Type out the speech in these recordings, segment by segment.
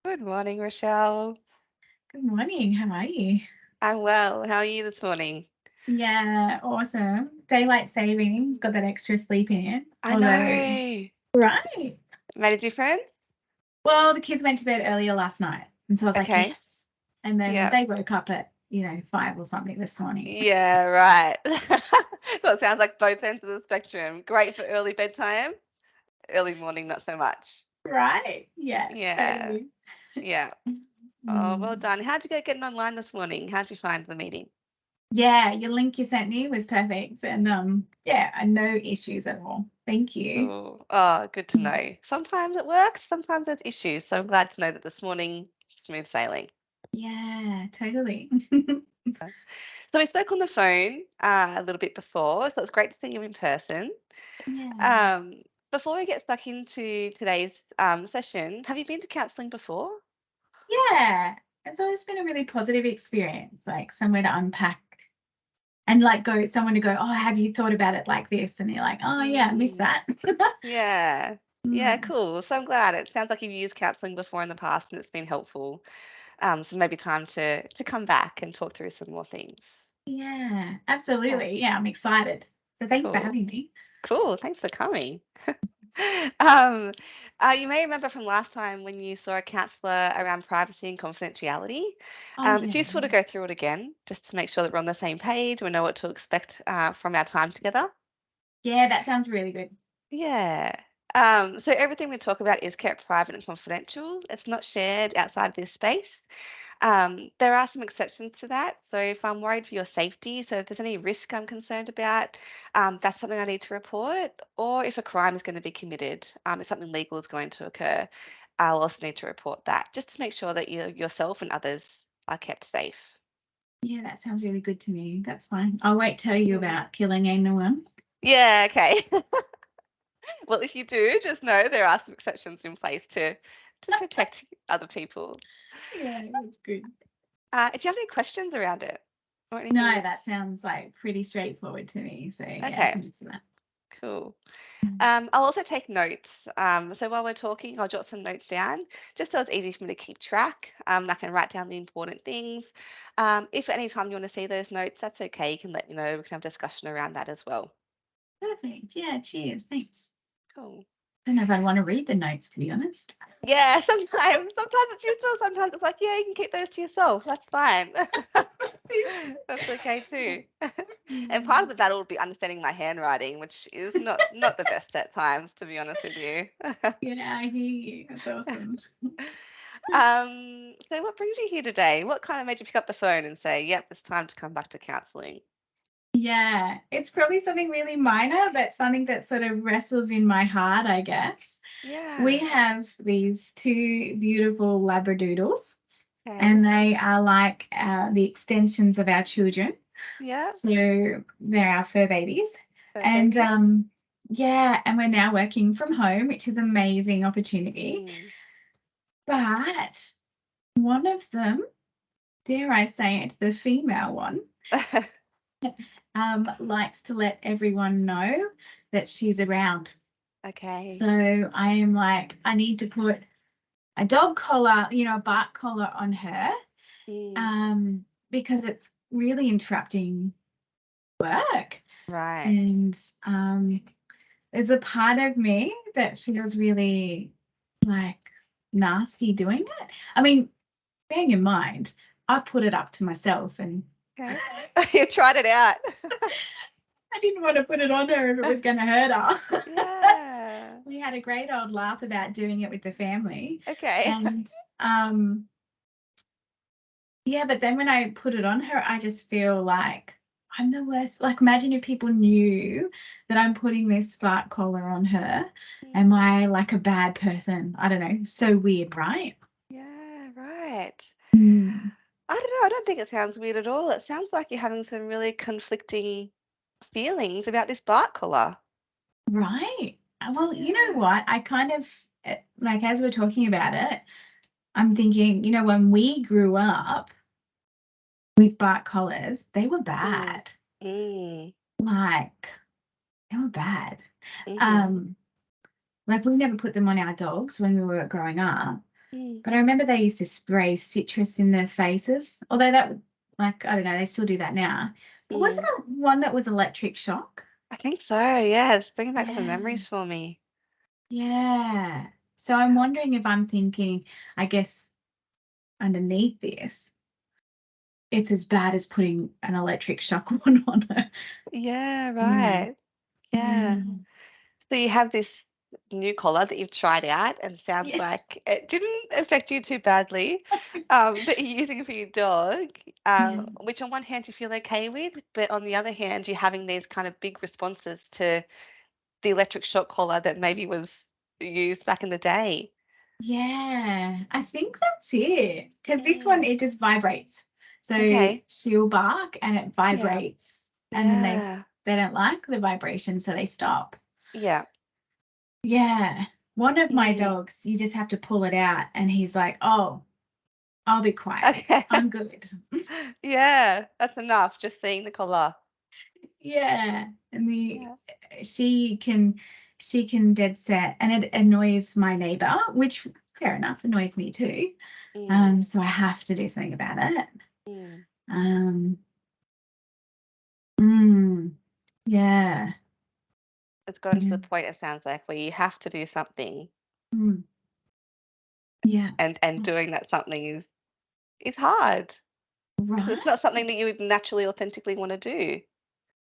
Good morning, Rochelle. Good morning. How are you? I'm well. How are you this morning? Yeah, awesome. Daylight savings, got that extra sleep in. I Although, know. right. Made a difference? Well, the kids went to bed earlier last night. And so I was like, Okay. yes. And then Yeah. they woke up at, 5 or something this morning. Yeah, right. So it sounds like both ends of the spectrum. Great for early bedtime, early morning, not so much. Right. Yeah, Yeah. totally. Yeah. Oh, well Mm. done. How'd you go getting online this morning? How'd you find the meeting? Yeah, your link you sent me was perfect. And yeah, no issues at all. Thank you. Oh, oh, good to Mm. know. Sometimes it works, sometimes there's issues. So I'm glad to know that this morning, smooth sailing. Yeah, totally. So we spoke on the phone a little bit before, so it's great to see you in person. Yeah. Um, Before we get stuck into today's session, have you been to counselling before? Yeah. It's always been a really positive experience, like somewhere to unpack and like go someone to go, oh, have you thought about it like this? And you're like, oh yeah, I missed Mm, that. yeah, yeah, Mm. cool. So I'm glad. It sounds like you've used counselling before in the past and it's been helpful. So maybe time to come back and talk through some more things. Yeah, Yeah, absolutely. Yeah, I'm excited. So thanks for cool. having me. Cool. Thanks for coming. Um, you may remember from last time when you saw a counsellor around privacy and confidentiality. Oh It's yeah. useful to go through it again just to make sure that we're on the same page. We know what to expect from our time together. Yeah, that sounds really good. Yeah. So everything we talk about is kept private and confidential. It's not shared outside this space. There are some exceptions to that. So if I'm worried for your safety, so if there's any risk I'm concerned about, that's something I need to report. Or if a crime is going to be committed, if something legal is going to occur, I'll also need to report that just to make sure that yourself and others are kept safe. Yeah, that sounds really good to me. That's fine. I'll wait tell you Cool. about killing anyone. Yeah, okay. Well, if you do, just know there are some exceptions in place to protect other people. Yeah, it's good. Do you have any questions around it or No, anything that that's sounds like pretty straightforward to me. So yeah, okay? thanks for that. Cool. Mm. I'll also take notes. So while we're talking, I'll jot some notes down just so it's easy for me to keep track. I can write down the important things. If at any time you want to see those notes, that's okay. You can let me know. We can have discussion around that as well. Perfect. Yeah, cheers. Thanks. Cool. Don't know if I'd want to read the notes, to be honest. Yeah, sometimes it's useful, sometimes it's like, yeah, you can keep those to yourself. That's fine. That's okay too. And part of Mm. the battle would be understanding my handwriting, which is not the best at times, to be honest with you. Yeah, I hear you. That's awesome. So what brings you here today? What kind of made you pick up the phone and say, "Yep, it's time to come back to counselling"? Yeah, it's probably something really minor, but something that sort of wrestles in my heart, I guess. We Yeah. have these two beautiful Labradoodles, Okay. and they are like the extensions of our children. Yeah. So they're our fur babies. Fur And babies. yeah, and we're now working from home, which is an amazing opportunity. Mm. But one of them, dare I say it, the female one, likes to let everyone know that she's around. Okay. So I am like, I need to put a dog collar, a bark collar on her, Mm. um, because it's really interrupting work. Right. And there's a part of me that feels really like nasty doing it. I mean, bearing in mind, I've put it up to myself and Okay. You tried it out. I didn't want to put it on her if it was going to hurt her. Yeah. We had a great old laugh about doing it with the family. Okay. And um, yeah, but then when I put it on her, I just feel like I'm the worst. Like, imagine if people knew that I'm putting this spark collar on her. Am Mm. I like a bad person? I don't know. So weird, right? Yeah, right. Mm, I don't know. I don't think it sounds weird at all. It sounds like you're having some really conflicting feelings about this bark collar. right. Well, you know Yeah. what? I kind of like, as we're talking about it, I'm thinking, when we grew up with bark collars, they were Mm. bad. Mm. Like, they were bad. Mhm. Um, like we never put them on our dogs when we were growing up. Mm, But I remember they used to spray citrus in their faces, although that, like, I don't know, they still do that now. But wasn't mm. it one that was electric shock? I think so, yeah, it's bringing back some Yeah. memories for me. Yeah. So I'm wondering if I'm thinking, I guess, underneath this, it's as bad as putting an electric shock one on her. Yeah, Yeah. right. Yeah. Mm. So you have this new collar that you've tried out and sounds Yeah. like it didn't affect you too badly, that you're using for your dog, Yeah. which on one hand you feel okay with, but on the other hand, you're having these kind of big responses to the electric shock collar that maybe was used back in the day. Yeah. I think that's it. Because this one, Mm, it just vibrates. So okay. she'll bark and it Yeah. vibrates. And then Yeah. they don't like the vibration, so they stop. Yeah. Yeah. One of my Mm, dogs, you just have to pull it out and he's like, "Oh, I'll be quiet. okay. I'm good." Yeah, that's enough, just seeing the collar. Yeah. And Yeah. she can she can dead set, and it annoys my neighbor, which fair enough, annoys me too. Mm, So I have to do something about it. mm. Um, mm, yeah. It's gotten to Yeah. the point, it sounds like, where you have to do something, Mm, yeah. and doing that something is hard because it's Right? not something that you would naturally, authentically wanna do.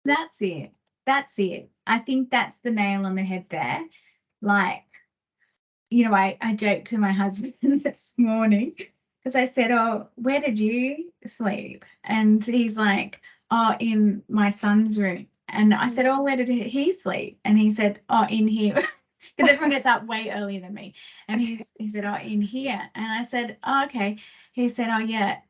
That's it. That's it. I think that's the nail on the head there. Like, I joked to my husband this morning because I said, "Oh, where did you sleep?" And he's like, "Oh, in my son's room." And I said, "Oh, Mm. where did he sleep?" And he said, "Oh, in here." Because everyone gets up way earlier than me. And Okay. he said, "Oh, in here." And I said, "Oh, okay." He said, "Oh, yeah,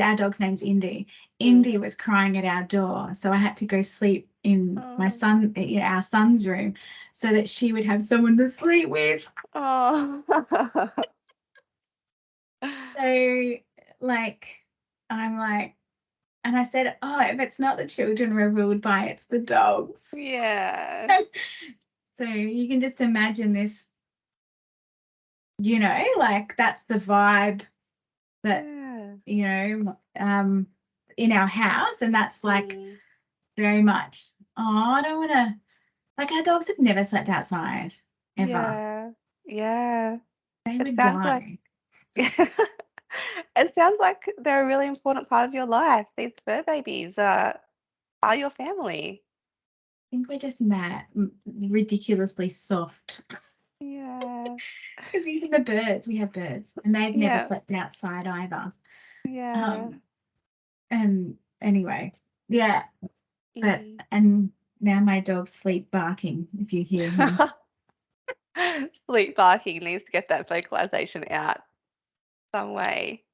our dog's name's Indy. Mm. Indy was crying at our door. So I had to go sleep in Oh. our son's room so that she would have someone to sleep with." Oh. So, like, I'm like, and I said, "Oh, if it's not the children we're ruled by, it's the dogs." Yeah. So you can just imagine this, like that's the vibe that, Yeah. in our house. And that's like Mm. very much, oh, I don't want to, like, our dogs have never slept outside ever. Yeah. Yeah. They It would sounds like die. it sounds like they're a really important part of your life. These fur babies are your family. I think we're just ridiculously soft. Yeah. Because even we have birds, and they've never Yeah. slept outside either. Yeah. Um, and anyway, yeah, but Mm. and now my dog's sleep barking, if you hear him. Sleep barking needs to get that vocalization out some way.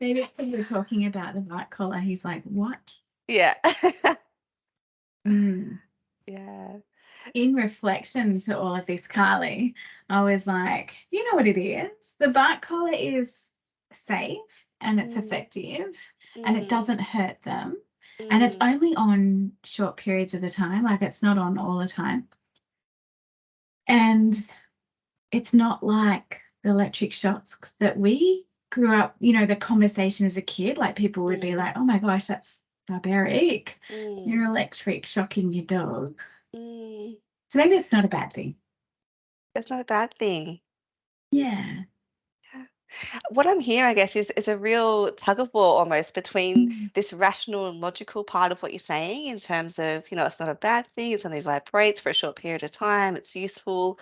Maybe it's because we're talking about the night collar. He's like, "What?" Yeah. Mm. Yeah. In reflection to all of this, Carly, I was like, you know what it is? The bark collar is safe and it's Mm, effective and it mm, doesn't hurt them. And it's mm, only on short periods of the time, like it's not on all the time. And it's not like the electric shocks that we grew up, the conversation as a kid, like people would be mm, like, "Oh my gosh, that's barbaric. mm, You're electric shocking your dog." mm. So maybe it's not a bad thing. It's not a bad thing. Yeah. Yeah. What I'm hearing, I guess, is a real tug of war almost between Mm. this rational and logical part of what you're saying in terms of, it's not a bad thing, it only vibrates for a short period of time, it's useful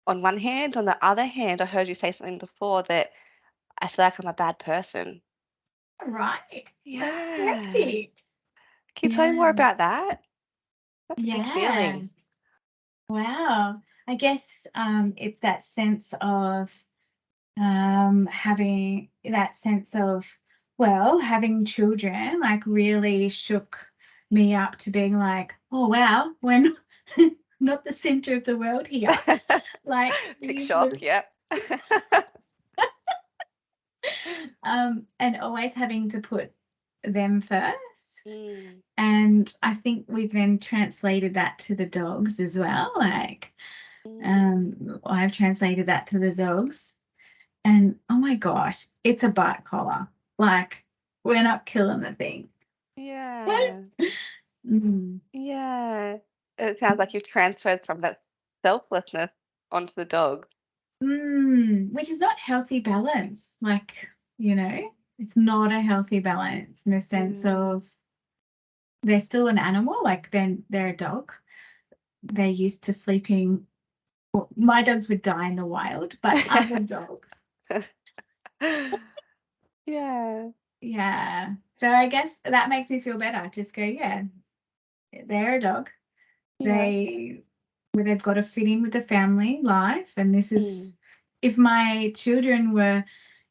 on one hand. On the other hand, I heard you say something before that I feel like I'm a bad person. Right. That's Yeah. hectic. Can you tell me more Yeah. about that? That's a big Yeah. feeling. Wow. I guess it's that sense of having that sense of, well, having children like really shook me up to being like, "Oh wow, when not the center of the world here." Like Big these shock, little, yep. and always having to put them first. Mm, And I think we've then translated that to the dogs as well. Like, mm, I've translated that to the dogs. And oh my gosh, it's a bite collar. Like, we're not killing the thing. Yeah. Mm. Yeah. It sounds like you've transferred some of that selflessness onto the dog. Which is not healthy balance. Like, it's not a healthy balance in the sense Mm. of they're still an animal, like then they're a dog. They're used to sleeping. Well, my dogs would die in the wild, but other dogs, Yeah. yeah. So I guess that makes me feel better. Just go, yeah, they're a dog. Yeah. They've got to fit in with the family life, and this Mm. is if my children were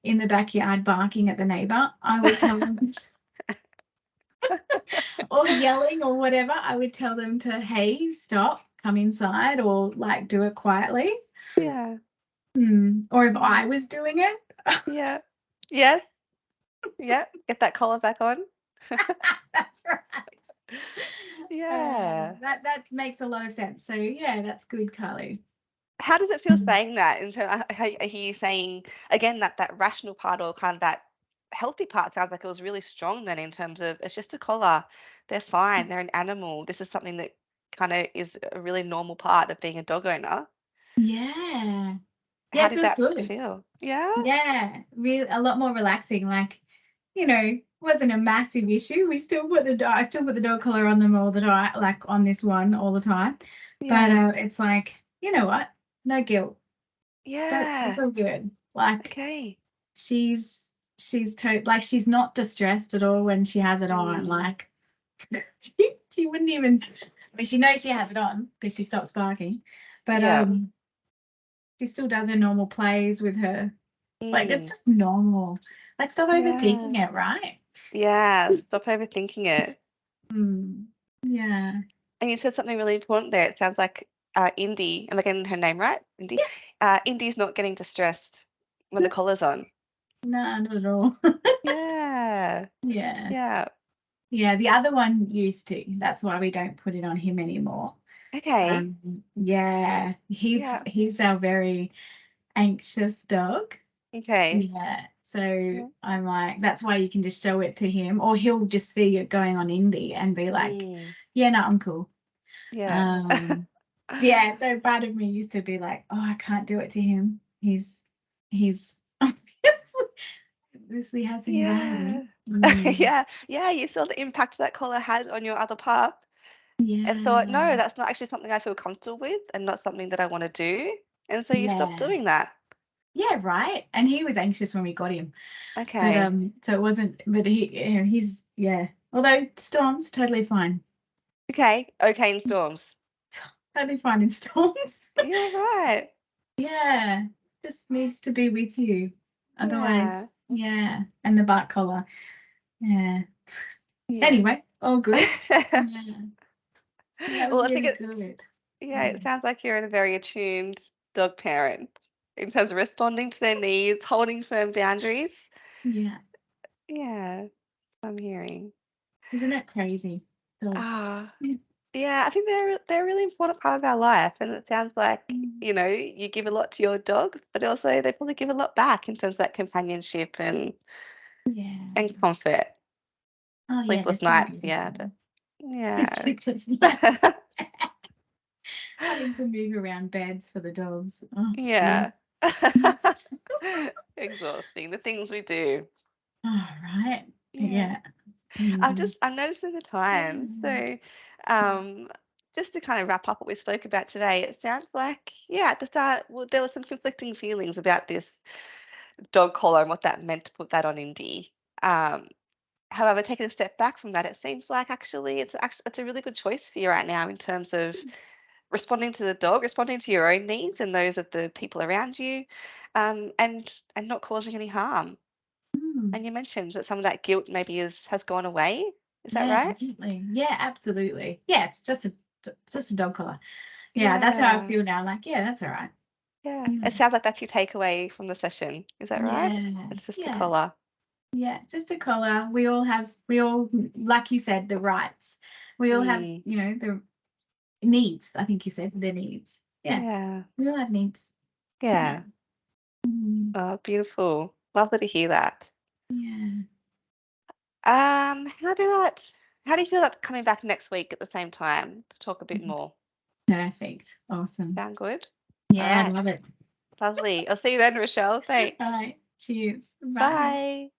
in the backyard barking at the neighbor, I would tell them, or yelling or whatever, I would tell them to, hey, stop, come inside, or like do it quietly. Yeah. Or if Yeah. I was doing it, Yeah. Yes. Yeah. Get that collar back on. that's right. Yeah. That makes a lot of sense. So yeah, that's good, Carly. How does it feel Mm. saying that? In terms, I hear you saying again that rational part or kind of that healthy part sounds like it was really strong then in terms of it's just a collar. They're fine. They're an animal. This is something that kind of is a really normal part of being a dog owner. Yeah. Yeah, How it did feels that good. feel? Yeah. Yeah, really a lot more relaxing. Like, wasn't a massive issue. I still put the dog collar on them all the time, like on this one all the time. But Yeah. it's like, you know what? No guilt. That's Yeah. all good. Like Okay. like she's not distressed at all when she has it on. Mm. Like she wouldn't even. I mean, she knows she has it on because she stops barking, but Yeah. she still does her normal plays with her. Like, it's Mm. just normal. Like, stop Yeah. overthinking it, right? Yeah. Stop overthinking it. Mm. Yeah. And you said something really important there. It sounds like Indy, am I getting her name right? Indy? Yeah. Indy's not getting distressed when the collar's on. No, not at all. Yeah. Yeah. Yeah. Yeah. The other one used to. That's why we don't put it on him anymore. Okay. Yeah. He's Yeah. he's our very anxious dog. Okay. Yeah. So Yeah. I'm like, that's why you can just show it to him, or he'll just see it going on Indy and be like, Mm. yeah, no, I'm cool. Yeah. Um, yeah, so part of me used to be like, oh, I can't do it to him. He's obviously has anxiety. Yeah. Mm, Yeah. Yeah. You saw the impact that collar had on your other pup and thought, no, yeah, that's not actually something I feel comfortable with and not something that I want to do. And so you stopped yeah, doing that. yeah, right. And he was anxious when we got him, but Okay. so it wasn't. But he's yeah. Although storms, totally fine, Okay. Okay in storms. totally fine in storms. Yeah, right. Yeah, just needs to be with you. Yeah. Otherwise, yeah. And the bark collar, yeah. Yeah. Anyway, all good. Yeah. Yeah, it was Well, I think really it good. yeah, it Mm. sounds like you're a very attuned dog parent in terms of responding to their needs, holding firm boundaries. Yeah. Yeah, I'm hearing. Isn't it crazy? Dogs. Ah, Mm. yeah, I think they're a really important part of our life, and it sounds like, Mm. you give a lot to your dogs, but also they probably give a lot back in terms of that companionship and Yeah. comfort. Oh, yeah, they're Sleepless so nights, yeah, but beautiful. It's yeah. sleepless nights. Having to move around beds for the dogs. Oh, yeah. Yeah. Exhausting, the things we do. All right. Yeah. Yeah. Mm. I'm noticing the time. So, um, just to kind of wrap up what we spoke about today, it sounds like, yeah, at the start, well, there were some conflicting feelings about this dog collar and what that meant to put that on Indy. Um, However, taking a step back from that, it seems like actually it's a really good choice for you right now in terms of responding to the dog, responding to your own needs and those of the people around you, and not causing any harm. Mm. And you mentioned that some of that guilt maybe has gone away. Is that Yeah, right? definitely. Yeah, absolutely. Yeah, it's just a dog collar. Yeah, that's how I Yeah, feel now. Like, yeah, that's all right. yeah. Yeah. It sounds like that's your takeaway from the session. Is that right? Yeah. It's just a Yeah. collar. Yeah, just a collar. Like you said, the rights. We all have, Mm, the needs. I think you said the needs. Yeah, yeah, we all have needs. Yeah. yeah. Mm. Oh, beautiful. Lovely to hear that. Yeah. How about how do you feel about coming back next week at the same time to talk a bit Mhm. more? Perfect. Awesome. Sound good? All Yeah, I right. love it. Lovely. I'll see you then, Rochelle. All Thanks. right. Cheers. Bye. Bye.